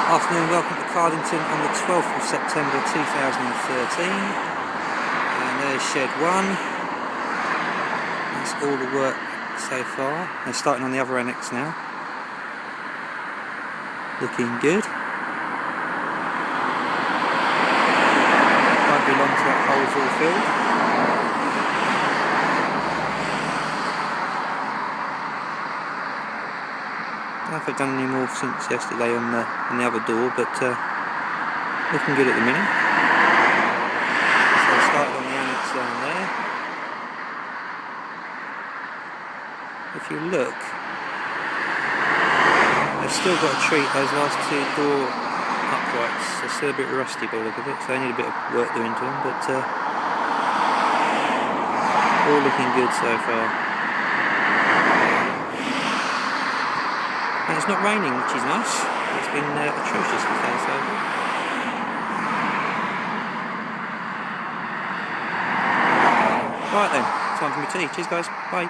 Afternoon, welcome to Cardington on the 12th of September 2013, and there's shed 1. That's all the work so far. They're starting on the other annex now. Looking good. Won't be long till that hole's all filled. I don't know if I've done any more since yesterday on the other door, but looking good at the minute. So I started on the annex down there. If you look, they've still got to treat those last two door uprights. They're still a bit rusty by the look of it, so they need a bit of work doing to them, but all looking good so far. And it's not raining, which is nice. It's been atrocious for days over. Right then, time for me tea. Cheers guys, bye.